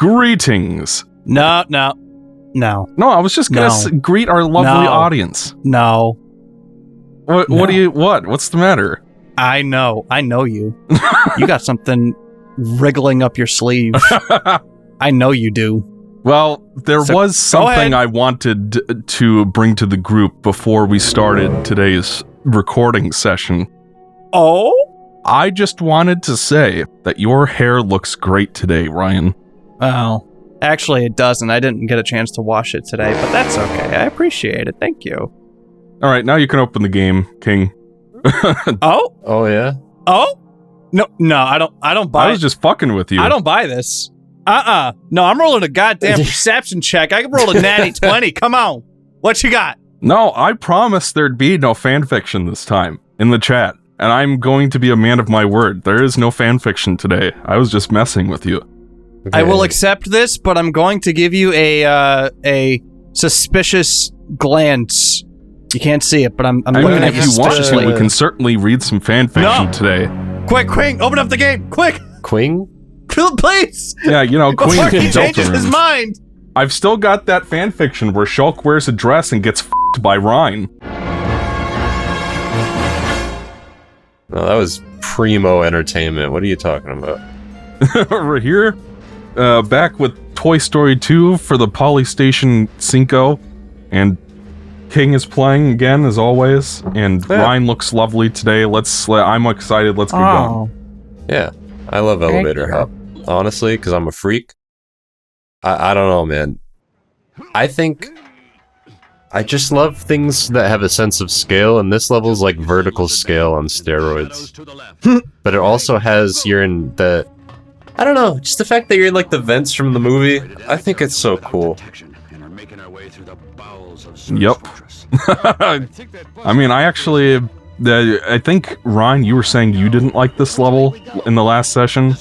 Greetings. No, I was just gonna greet our lovely audience. No. What's the matter? I know you. You got something wriggling up your sleeve. I know you do. Well, there was something I wanted to bring to the group before we started today's recording session. Oh? I just wanted to say that your hair looks great today, Ryan. Oh. Actually, it doesn't. I didn't get a chance to wash it today, but that's okay. I appreciate it. Thank you. All right, now you can open the game, King. Oh? Oh, yeah? Oh? No, I don't buy it. I was just fucking with you. I don't buy this. No, I'm rolling a goddamn perception check. I can roll a natty 20. Come on. What you got? No, I promised there'd be no fanfiction this time in the chat. And I'm going to be a man of my word. There is no fanfiction today. I was just messing with you. Okay. I will accept this, but I'm going to give you a suspicious glance. You can't see it, but I'm looking at you if you want to, suspiciously. we can certainly read some fanfiction today. Quick, Queen, open up the game, quick! Queen? Please! Yeah, Queen Before he can changes his mind! I've still got that fanfiction where Shulk wears a dress and gets f***ed by Ryan. No, that was primo entertainment. What are you talking about? We're here, back with Toy Story 2 for the Polystation Cinco, and King is playing again, as always, and Ryan looks lovely today. I'm excited, let's get going. Yeah, I love elevator hop, honestly, because I'm a freak. I don't know, man. I just love things that have a sense of scale, and this level's like vertical scale on steroids. But it also has, you're in the... I don't know, just the fact that you're in like the vents from the movie, I think it's so cool. Yep. I mean, I think, Ryan, you were saying you didn't like this level in the last session?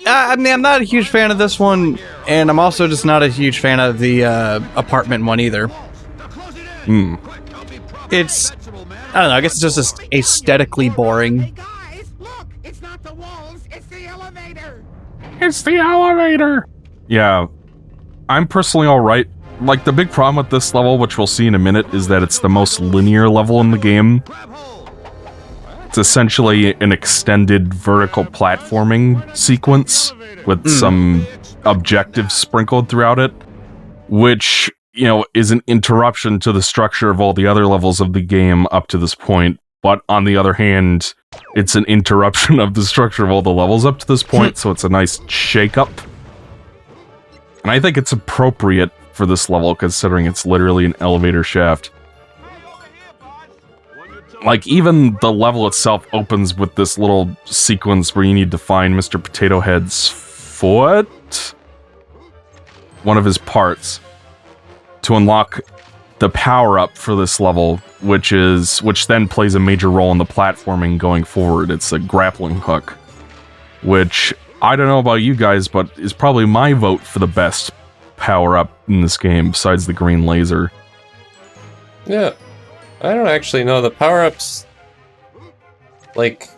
I mean, I'm not a huge fan of this one, and I'm also just not a huge fan of the apartment one either. It's, I don't know, I guess it's just aesthetically boring. Hey guys, look! It's not the walls, it's the elevator! It's the elevator! Yeah, I'm personally alright. Like, the big problem with this level, which we'll see in a minute, is that it's the most linear level in the game. It's essentially an extended vertical platforming sequence with some objectives sprinkled throughout it, which, is an interruption to the structure of all the other levels of the game up to this point. But on the other hand, it's an interruption of the structure of all the levels up to this point, so it's a nice shake-up. And I think it's appropriate for this level, considering it's literally an elevator shaft. Like, even the level itself opens with this little sequence where you need to find Mr. Potato Head's foot? One of his parts. To unlock the power-up for this level, which then plays a major role in the platforming going forward. It's a grappling hook. Which, I don't know about you guys, but is probably my vote for the best power-up in this game, besides the green laser. Yeah. I don't actually know. The power-ups, like,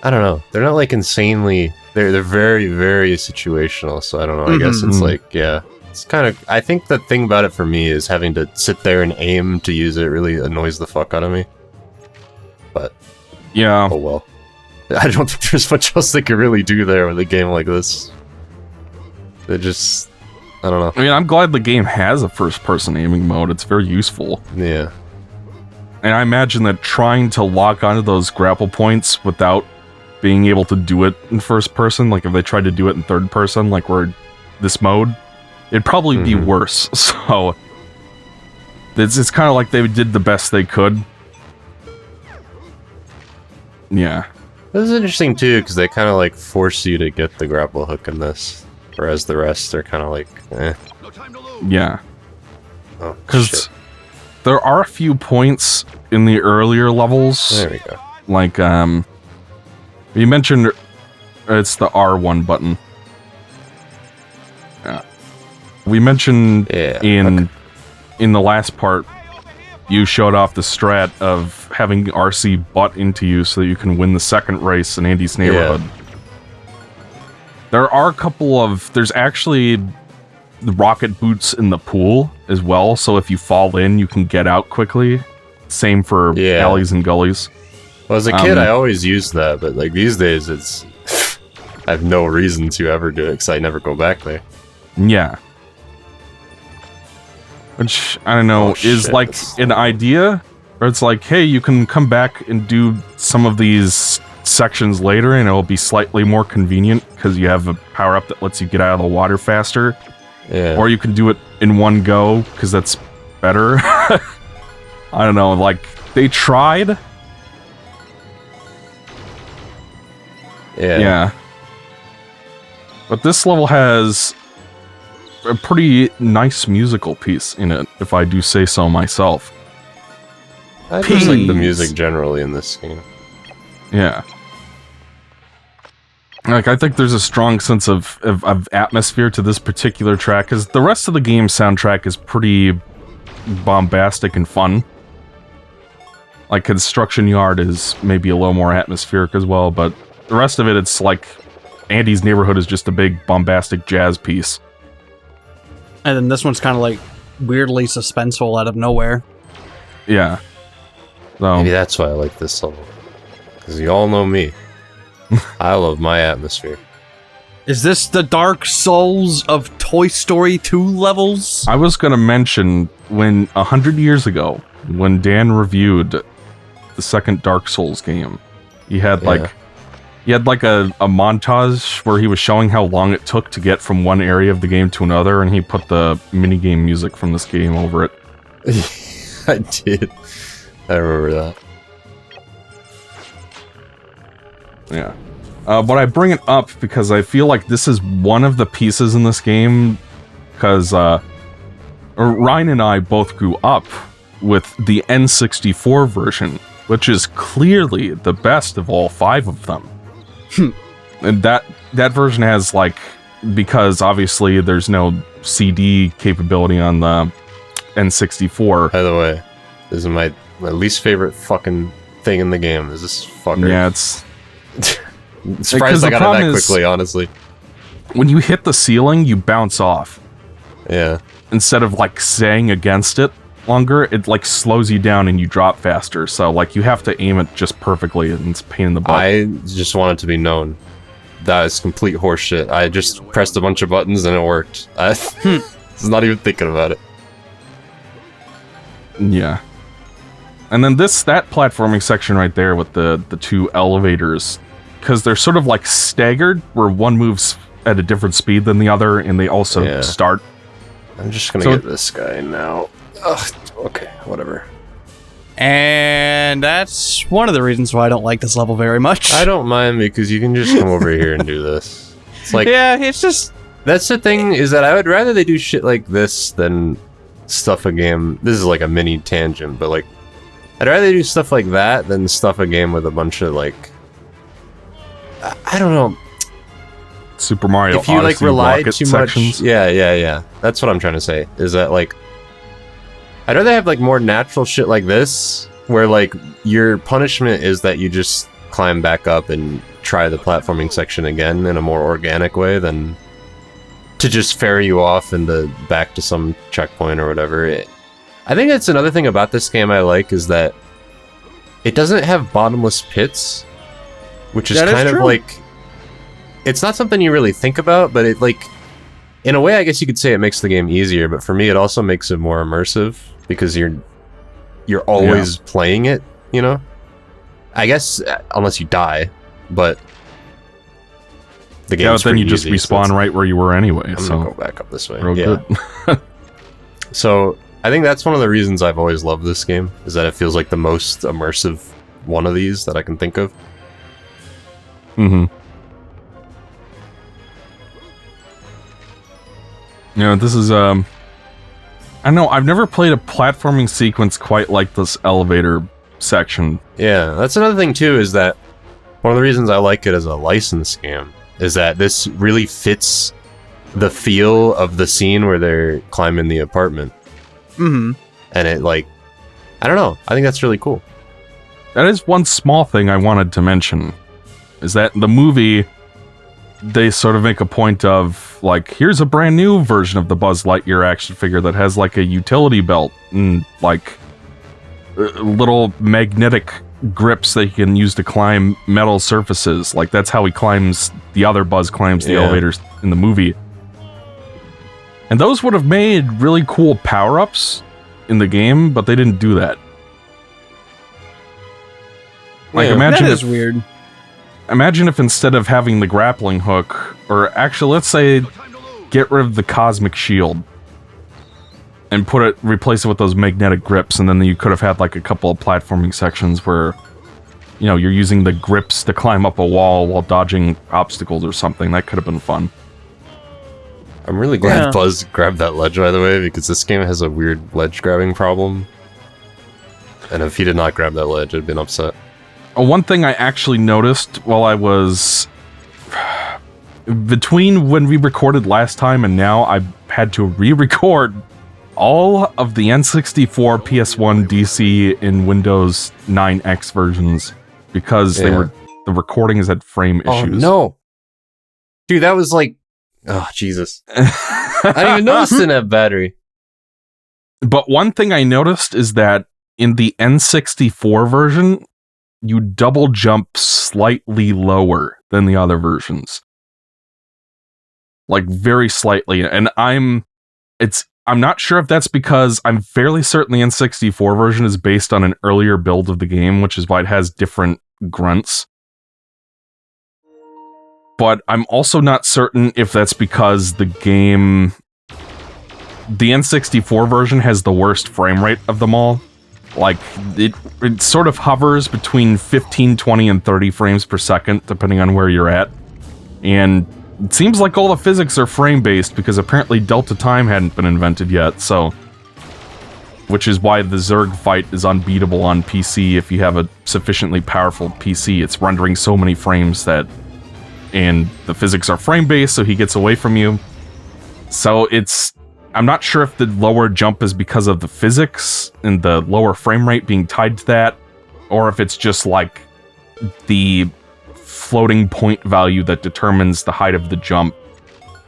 I don't know. They're not, like, insanely... They're very, very situational, so I don't know. I guess it's like, yeah. It's kind of... I think the thing about it for me is having to sit there and aim to use it really annoys the fuck out of me. But... Yeah. Oh, well. I don't think there's much else they could really do there with a game like this. They just... I don't know. I mean, I'm glad the game has a first-person aiming mode. It's very useful. Yeah. And I imagine that trying to lock onto those grapple points without being able to do it in first person, like if they tried to do it in third person, like we're this mode, it'd probably be worse. So it's kind of like they did the best they could. Yeah. This is interesting too, because they kind of like force you to get the grapple hook in this, whereas the rest are kind of like, eh. Yeah. Oh, because there are a few points in the earlier levels. There we go. Like, you mentioned it's the R1 button. Yeah. We mentioned in the last part, you showed off the strat of having RC butt into you so that you can win the second race in Andy's neighborhood. There are a couple of... There's actually the rocket boots in the pool as well, so if you fall in, you can get out quickly. Same for alleys and gullies. Well, as a kid, I always used that, but like these days, it's... I have no reason to ever do it, because I never go back there. Yeah. Which, I don't know, is like an idea, or it's like, hey, you can come back and do some of these sections later, and it'll be slightly more convenient, because you have a power-up that lets you get out of the water faster. Yeah. Or you can do it in one go, because that's better. I don't know, like, they tried. Yeah. But this level has a pretty nice musical piece in it, if I do say so myself. I just like the music generally in this game. Yeah. Like, I think there's a strong sense of atmosphere to this particular track, because the rest of the game's soundtrack is pretty bombastic and fun. Like, Construction Yard is maybe a little more atmospheric as well, but the rest of it, it's like Andy's Neighborhood is just a big bombastic jazz piece. And then this one's kind of like weirdly suspenseful out of nowhere. Yeah. So, maybe that's why I like this level. Because you all know me. I love my atmosphere. Is this the Dark Souls of Toy Story 2 levels? I was going to mention, when 100 years ago, when Dan reviewed the second Dark Souls game, he had like... He had like a montage where he was showing how long it took to get from one area of the game to another, and he put the minigame music from this game over it. I did. I remember that. Yeah. But I bring it up because I feel like this is one of the pieces in this game, because Ryan and I both grew up with the N64 version, which is clearly the best of all 5 of them. And that version has, like, because obviously there's no CD capability on the N64. By the way, this is my least favorite fucking thing in the game, is this fucker. Yeah, it's... surprised I got it that quickly, honestly. When you hit the ceiling, you bounce off. Yeah. Instead of, like, staying against it longer, it, like, slows you down and you drop faster. So, like, you have to aim it just perfectly, and it's a pain in the butt. I just want it to be known. That is complete horseshit. I just pressed a bunch of buttons and it worked. I was not even thinking about it. Yeah. And then that platforming section right there with the 2 elevators, because they're sort of, like, staggered, where one moves at a different speed than the other, and they also start. I'm just gonna get this guy now. Ugh, okay, whatever. And that's one of the reasons why I don't like this level very much. I don't mind, because you can just come over here and do this. It's like... Yeah, it's just... That's the thing, is that I would rather they do shit like this than stuff a game... This is like a mini tangent, but like... I'd rather do stuff like that than stuff a game with a bunch of, like... I don't know. Super Mario If you, Odyssey like, rely rocket too sections. much... Yeah. That's what I'm trying to say, is that, like... I'd rather have, like, more natural shit like this, where, like, your punishment is that you just climb back up and try the platforming section again in a more organic way than to just ferry you off into back to some checkpoint or whatever. I think that's another thing about this game I like, is that it doesn't have bottomless pits, which is kind of like... It's not something you really think about, but it, like... In a way, I guess you could say it makes the game easier, but for me, it also makes it more immersive, because you're always playing it, you know? I guess, unless you die, but the game's then you pretty just easy, respawn right where you were anyway. I'm gonna go back up this way. Real good. So, I think that's one of the reasons I've always loved this game, is that it feels like the most immersive one of these that I can think of. Mm-hmm. You know, this is, I don't know, I've never played a platforming sequence quite like this elevator section. Yeah, that's another thing too, is that one of the reasons I like it as a license game is that this really fits the feel of the scene where they're climbing the apartment. Mm-hmm. And it, like, I don't know, I think that's really cool. That is one small thing I wanted to mention, is that the movie they sort of make a point of, like, here's a brand new version of the Buzz Lightyear action figure that has, like, a utility belt and, like, little magnetic grips that he can use to climb metal surfaces. Like, that's how he climbs, the other Buzz climbs the elevators in the movie. And those would have made really cool power-ups in the game, but they didn't do that. Like, imagine that is weird. Imagine if instead of having the grappling hook, or actually, let's say, get rid of the cosmic shield and replace it with those magnetic grips, and then you could have had like a couple of platforming sections where, you know, you're using the grips to climb up a wall while dodging obstacles or something. That could have been fun. I'm really glad Buzz grabbed that ledge, by the way, because this game has a weird ledge grabbing problem. And if he did not grab that ledge, I'd been upset. One thing I actually noticed while I was... Between when we recorded last time and now, I had to re-record all of the N64, PS1, DC, and Windows 9X versions because the recordings had frame issues. Oh, no! Dude, that was like... Oh, Jesus. I didn't even notice it didn't have battery. But one thing I noticed is that in the N64 version, you double jump slightly lower than the other versions. Like, very slightly. And I'm not sure if that's because I'm fairly certain the N64 version is based on an earlier build of the game, which is why it has different grunts. But I'm also not certain if that's because the N64 version has the worst frame rate of them all. Like, it sort of hovers between 15, 20, and 30 frames per second, depending on where you're at. And it seems like all the physics are frame-based, because apparently Delta Time hadn't been invented yet, so... Which is why the Zerg fight is unbeatable on PC if you have a sufficiently powerful PC. It's rendering so many frames that... And the physics are frame-based, so he gets away from you. So it's... I'm not sure if the lower jump is because of the physics and the lower frame rate being tied to that, or if it's just like the floating point value that determines the height of the jump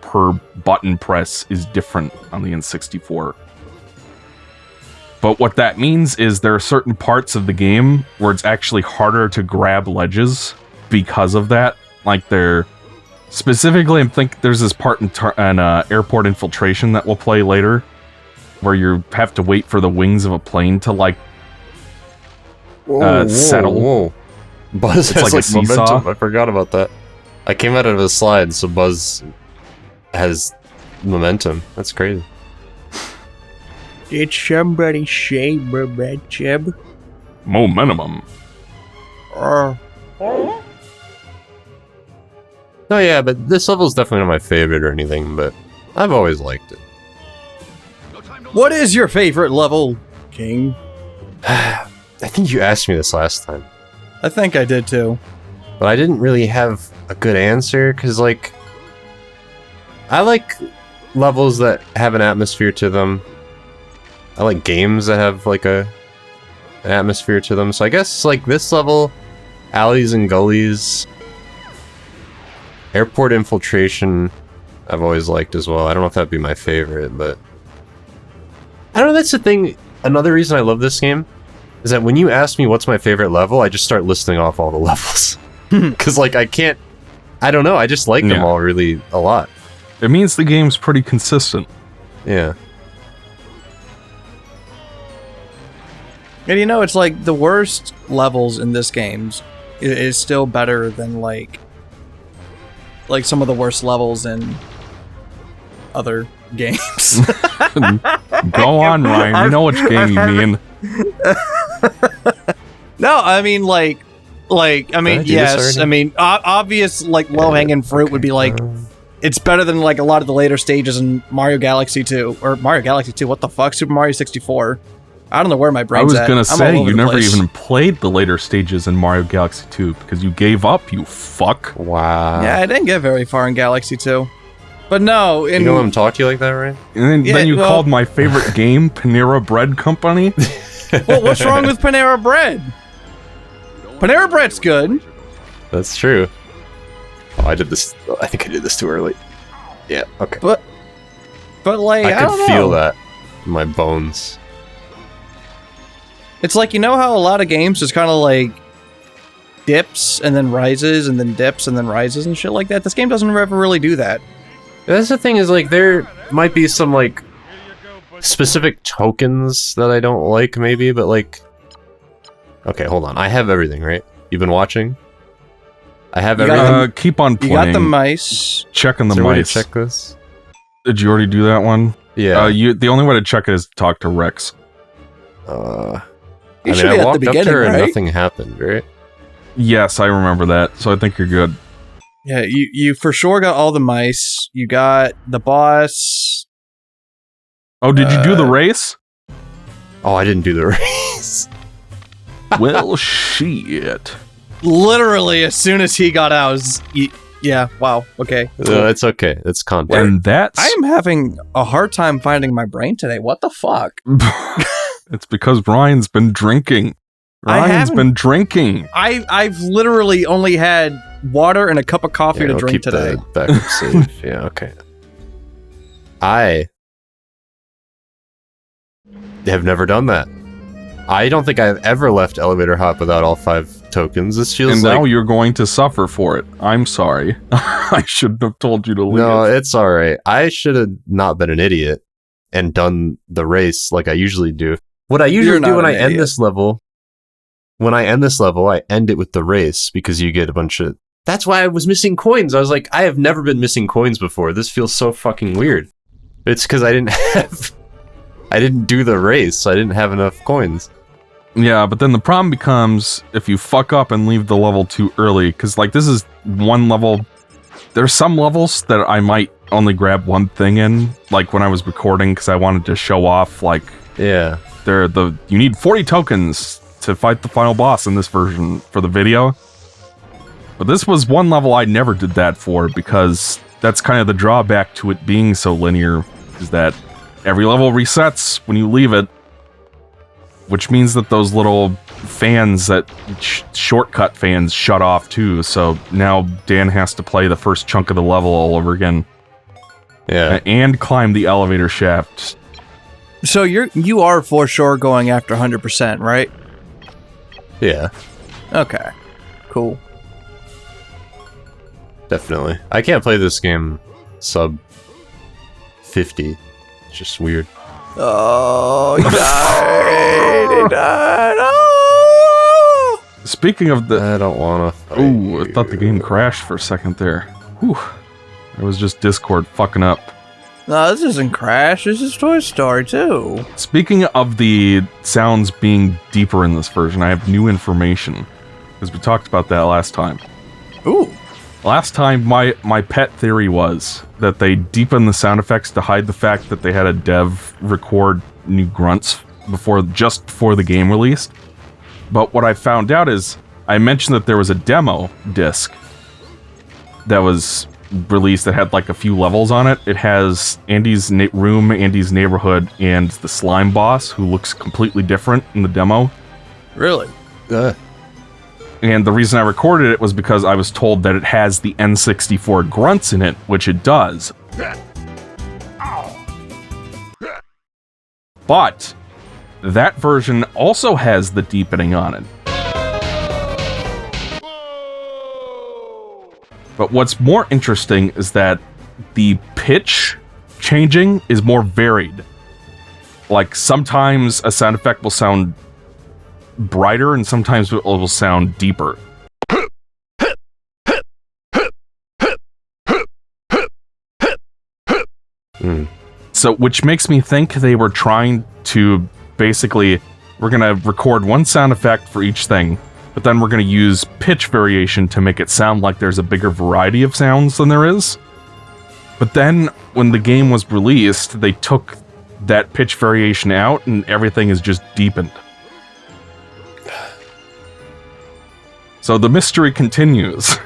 per button press is different on the N64. But what that means is there are certain parts of the game where it's actually harder to grab ledges because of that. Like specifically, I think there's this part in airport infiltration that we'll play later, where you have to wait for the wings of a plane to, like, settle. Whoa. Buzz has, like momentum. I forgot about that. I came out of a slide, so Buzz has momentum. That's crazy. It's somebody's shame, momentum. Momentum. No, yeah, but this level's definitely not my favorite or anything, but I've always liked it. What is your favorite level, King? I think you asked me this last time. I think I did too. But I didn't really have a good answer, because, like, I like levels that have an atmosphere to them. I like games that have, like, an atmosphere to them. So I guess, like, this level, Alleys and Gullies... Airport infiltration, I've always liked as well. I don't know if that'd be my favorite, but... I don't know, that's the thing. Another reason I love this game is that when you ask me what's my favorite level, I just start listing off all the levels. Because, like, I don't know, I just like them all really a lot. It means the game's pretty consistent. Yeah. And you know, it's like the worst levels in this game is still better than, like some of the worst levels in other games. Go on, Ryan. We know which game you mean. No, I mean, yes. I mean, obvious, like, low-hanging fruit would be, like, it's better than, like, a lot of the later stages in Mario Galaxy 2. Or Mario Galaxy 2, what the fuck? Super Mario 64. I don't know where my brain's at. I was gonna say, you never even played the later stages in Mario Galaxy 2 because you gave up, you fuck. Wow. Yeah, I didn't get very far in Galaxy 2. But no, you know I'm talking to you like that, right? And then you called my favorite game Panera Bread Company? Well, what's wrong with Panera Bread? Panera Bread's good. That's true. Oh, I did this. I think I did this too early. Yeah. Okay. But like, I could don't feel know. that in my bones. It's like, you know how a lot of games just kind of like dips and then rises and then dips and then rises and shit like that? This game doesn't ever really do that. That's the thing is, like, there might be some, like, specific tokens that I don't like, maybe, but, like... Okay, hold on. I have everything, right? You've been watching? I have everything. Keep on playing. You got the mice. Checking the Is there a way to mice. check this? Did you already do that one? Yeah. The only way to check it is to talk to Rex. I You mean, should I be at the walked up to beginning, her and right? nothing happened, right? Yes, I remember that, so I think you're good. Yeah, you for sure got all the mice. You got the boss. Oh, did you do the race? Oh, I didn't do the race. Well, shit. Literally, as soon as he got out, yeah, wow, okay. No, it's okay. It's content. And that's... I am having a hard time finding my brain today. What the fuck? It's because Ryan's been drinking. Ryan's been drinking. I've literally only had water and a cup of coffee to we'll drink keep today. the backup safe. Yeah, okay. I have never done that. I don't think I've ever left Elevator Hop without all 5 tokens. This feels And like... now you're going to suffer for it. I'm sorry. I shouldn't have told you to leave. No, it's alright. I should have not been an idiot and done the race like I usually do. What I usually You're do not when an I end idiot. this level... When I end this level, I end it with the race because you get a bunch of... That's why I was missing coins. I was like, I have never been missing coins before. This feels so fucking weird. It's because I didn't have... I didn't do the race, so I didn't have enough coins. Yeah, but then the problem becomes if you fuck up and leave the level too early, because, like, this is one level... There's some levels that I might only grab one thing in, like when I was recording, because I wanted to show off, like... Yeah. You need 40 tokens to fight the final boss in this version for the video. But this was one level I never did that for, because that's kind of the drawback to it being so linear, is that every level resets when you leave it, which means that those little fans, that shortcut fans, shut off too, so now Dan has to play the first chunk of the level all over again. Yeah. And climb the elevator shaft. So you are for sure going after 100%, right? Yeah. Okay. Cool. Definitely. I can't play this game sub 50. It's just weird. Oh, he died. He died. Oh! Speaking of the... I don't wanna fight Ooh, I you. thought the game crashed for a second there. Whew. It was just Discord fucking up. No, this isn't Crash. This is Toy Story 2. Speaking of the sounds being deeper in this version, I have new information. Because we talked about that last time. Ooh. Last time, my pet theory was that they deepened the sound effects to hide the fact that they had a dev record new grunts just before the game released. But what I found out is, I mentioned that there was a demo disc that was released that had like a few levels on it. It has Andy's room, Andy's neighborhood, and the slime boss, who looks completely different in the demo. Really? And the reason I recorded it was because I was told that it has the N64 grunts in it, which it does. But that version also has the deepening on it. But what's more interesting is that the pitch changing is more varied. Like, sometimes a sound effect will sound brighter and sometimes it will sound deeper. So, which makes me think they were trying to basically, we're gonna record one sound effect for each thing, but then we're gonna use pitch variation to make it sound like there's a bigger variety of sounds than there is. But then, when the game was released, they took that pitch variation out and everything is just deepened. So the mystery continues.